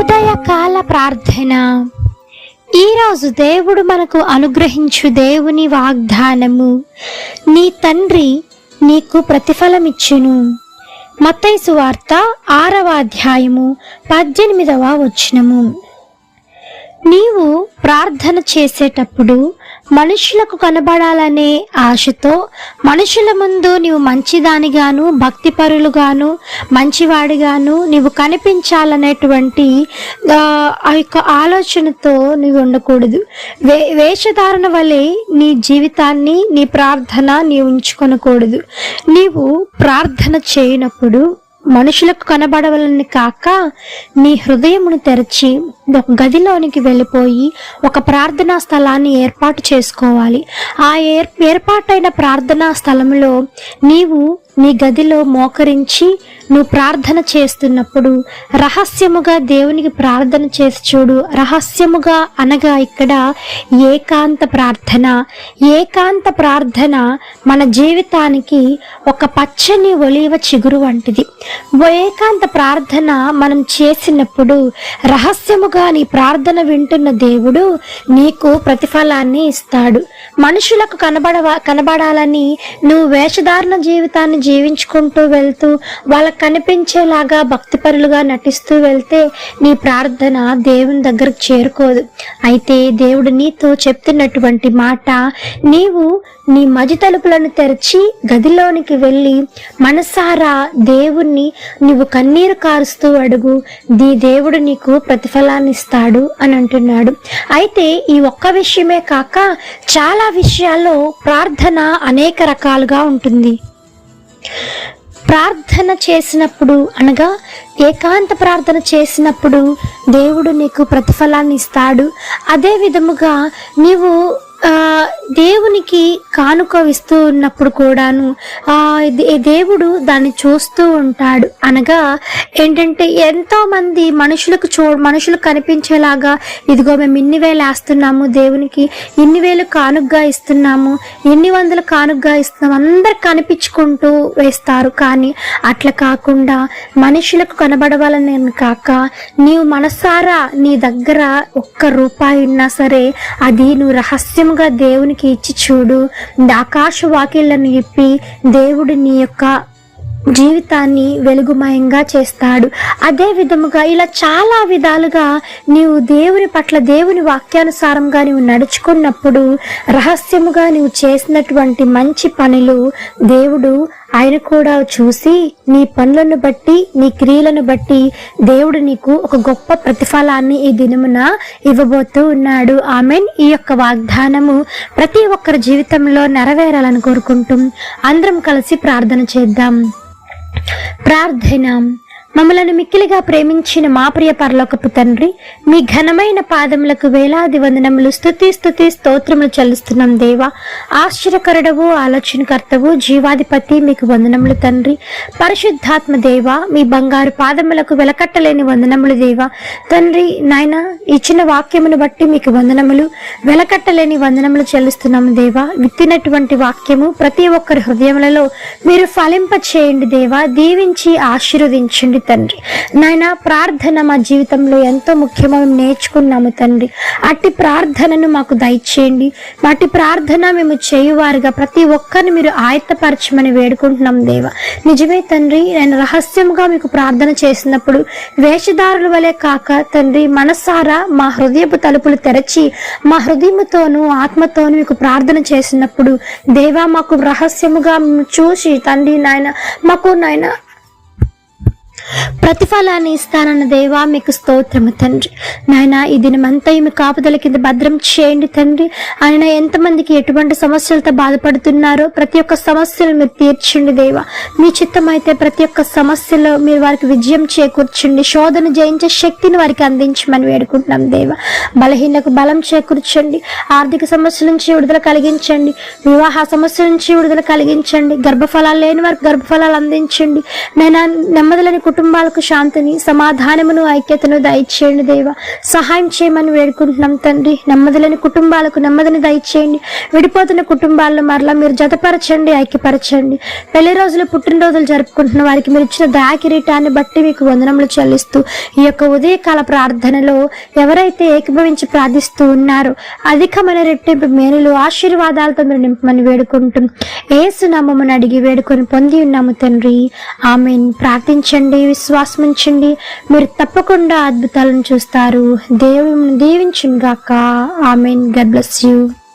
ఉదయకాల ప్రార్థన. ఈరోజు దేవుడు మనకు అనుగ్రహించు దేవుని వాగ్దానము, నీ తండ్రి నీకు ప్రతిఫలమిచ్చును. మత్తయి సువార్త 6వ అధ్యాయము 18వ వచనము. నీవు ప్రార్థన చేసేటప్పుడు మనుషులకు కనబడాలనే ఆశతో మనుషుల ముందు నీవు మంచిదానిగాను, భక్తిపరులుగాను, మంచివాడిగాను నీవు కనిపించాలనేటువంటి ఆ యొక్క ఆలోచనతో నీవు ఉండకూడదు. వేషధారణ వలె నీ జీవితాన్ని, నీ ప్రార్థన నీవు ఉంచుకొనకూడదు. నీవు ప్రార్థన చేయనప్పుడు మనుషులకు కనబడవలని కాక నీ హృదయమును తెరచి ఒక గదిలోనికి వెళ్ళిపోయి ఒక ప్రార్థనా స్థలాన్ని ఏర్పాటు చేసుకోవాలి. ఆ ఏర్పాటైన ప్రార్థనా స్థలంలో నీవు నీ గదిలో మోకరించి నువ్వు ప్రార్థన చేస్తున్నప్పుడు రహస్యముగా దేవునికి ప్రార్థన చేసి చూడు. రహస్యముగా అనగా ఇక్కడ ఏకాంత ప్రార్థన. ఏకాంత ప్రార్థన మన జీవితానికి ఒక పచ్చని ఒలీవ చిగురు వంటిది. ఏకాంత ప్రార్థన మనం చేసినప్పుడు రహస్యముగా నీ ప్రార్థన వింటున్న దేవుడు నీకు ప్రతిఫలాన్ని ఇస్తాడు. మనుషులకు కనబడాలని నువ్వు వేషధారణ జీవితాన్ని జీవించుకుంటూ వెళ్తూ వాళ్ళకు కనిపించేలాగా భక్తిపరులుగా నటిస్తూ వెళ్తే నీ ప్రార్థన దేవుని దగ్గరకు చేరుకోదు. అయితే దేవుడు నీతో చెప్తున్నటువంటి మాట, నీవు నీ మధ్య తలుపులను తెరిచి గదిలోనికి వెళ్ళి మనసారా దేవుణ్ణి నువ్వు కన్నీరు కారుస్తూ అడుగు, దేవుడు నీకు ప్రతిఫలాన్ని ఇస్తాడు అని అంటున్నాడు. అయితే ఈ ఒక్క విషయమే కాక చాలా విషయాల్లో ప్రార్థన అనేక రకాలుగా ఉంటుంది. ప్రార్థన చేసినప్పుడు అనగా ఏకాంత ప్రార్థన చేసినప్పుడు దేవుడు నీకు ప్రతిఫలాన్ని ఇస్తాడు. అదే విధముగా నీవు దేవునికి కానుక ఇస్తూ ఉన్నప్పుడు కూడాను దేవుడు దాన్ని చూస్తూ ఉంటాడు. అనగా ఏంటంటే ఎంతో మంది మనుషులకు కనిపించేలాగా ఇదిగో మేము ఇన్ని వేలు వేస్తున్నాము, దేవునికి ఇన్ని వేలు కానుకగా ఇస్తున్నాము, ఇన్ని వందలు కానుకగా ఇస్తున్నాము, అందరు కనిపించుకుంటూ వేస్తారు. కానీ అట్లా కాకుండా మనుషులకు కనబడవాలని కాక నీవు మనసారా నీ దగ్గర ₹1 ఉన్నా సరే అది నువ్వు రహస్యంగా దేవునికి ఇచ్చి చూడు. ఆకాశ వాకిళ్లను ఇప్పి దేవుడు నీ యొక్క జీవితాన్ని వెలుగుమయంగా చేస్తాడు. అదే విధముగా ఇలా చాలా విధాలుగా నీవు దేవుని పట్ల దేవుని వాక్యానుసారంగా నీవు నడుచుకున్నప్పుడు రహస్యముగా నీవు చేసినటువంటి మంచి పనులు దేవుడు ఆయన కూడా చూసి నీ పనులను బట్టి నీ క్రియలను బట్టి దేవుడు నీకు ఒక గొప్ప ప్రతిఫలాన్ని ఈ దినమున ఇవ్వబోతూ ఉన్నాడు. ఆమెన్. ఈ యొక్క వాగ్దానము ప్రతి ఒక్కరి జీవితంలో నెరవేరాలని కోరుకుంటూ అందరం కలిసి ప్రార్థన చేద్దాం. ప్రార్థన. మమ్మలను మిక్కిలిగా ప్రేమించిన మా ప్రియ పరలోకపు తండ్రి, మీ ఘనమైన పాదములకు వేలాది వందనములు, స్తుతి స్తోత్రములు చెల్లిస్తున్నాం దేవా. ఆశ్చర్యకరుడవు, ఆలోచనకర్తవు, జీవాధిపతి మీకు వందనములు తండ్రి. పరిశుద్ధాత్మ దేవా, మీ బంగారు పాదములకు వెలకట్టలేని వందనములు దేవా. తండ్రి నాయన, ఇచ్చిన వాక్యమును బట్టి మీకు వందనములు, వెలకట్టలేని వందనములు చెల్లిస్తున్నాము దేవా. విత్తినటువంటి వాక్యము ప్రతి ఒక్కరి హృదయములలో మీరు ఫలింప చేయండి దేవా. దీవించి ఆశీర్వదించండి తండ్రి. నాయన, ప్రార్థన మా జీవితంలో ఎంతో ముఖ్యమో నేర్చుకున్నాము తండ్రి. అట్టి ప్రార్థనను మాకు దయచేయండి. అట్టి ప్రార్థన మేము చేయువారుగా ప్రతి ఒక్కరిని మీరు ఆయత్తపరచమని వేడుకుంటున్నాం దేవా. నిజమే తండ్రి, నేను రహస్యంగా మీకు ప్రార్థన చేసినప్పుడు వేషధారుల వలె కాక తండ్రి మనసారా మా హృదయపు తలుపులు తెరచి మా హృదయముతోనూ ఆత్మతోనూ మీకు ప్రార్థన చేసినప్పుడు దేవా మాకు రహస్యముగా చూసి తండ్రి నాయన మాకు నాయన ప్రతిఫలాన్ని ఇస్తానన్న దేవా మీకు స్తోత్రము తండ్రి. నాయన, ఈ దినమంతా మీ కాపుదల కింద భద్రం చేయండి తండ్రి. ఆయన ఎంతమందికి ఎటువంటి సమస్యలతో బాధపడుతున్నారో ప్రతి ఒక్క సమస్యలు మీరు తీర్చండి దేవా. మీ చిత్తం అయితే ప్రతి ఒక్క సమస్యలో మీరు వారికి విజయం చేకూర్చండి. శోధన జయించే శక్తిని వారికి అందించమని వేడుకుంటున్నాం దేవా. బలహీనకు బలం చేకూర్చండి. ఆర్థిక సమస్యల నుంచి విడుదల కలిగించండి. వివాహ సమస్యల నుంచి విడుదల కలిగించండి. గర్భఫలాలు లేని వారికి గర్భఫలాలు అందించండి. నేను నెమ్మదిలేని కుటుంబాలకు శాంతిని, సమాధానమును, ఐక్యతను దయచేయండి దేవా. సహాయం చేయమని వేడుకుంటున్నాం తండ్రి. నెమ్మదిలేని కుటుంబాలకు నెమ్మదిని దయచేయండి. విడిపోతున్న కుటుంబాలను మరలా మీరు జతపరచండి, ఐక్యపరచండి. పెళ్లి రోజులు, పుట్టినరోజులు జరుపుకుంటున్న వారికి మీరు ఇచ్చిన దయాకిరీటాన్ని బట్టి మీకు వందనములు చెల్లిస్తూ ఈ యొక్క ఉదయకాల ప్రార్థనలో ఎవరైతే ఏకీభవించి ప్రార్థిస్తూ ఉన్నారో అధికమైన రెట్టింపు మేలులు, ఆశీర్వాదాలతో మీరు నింపమని వేడుకుంటూ యేసు నామమున అడిగి వేడుకొని పొంది ఉన్నాము తండ్రి. ఆమేన్. ప్రార్థించండి, విశ్వాసం ఉంచండి, మీరు తప్పకుండా అద్భుతాలను చూస్తారు. దేవుని దీవించును గాక. ఆమేన్. God bless you.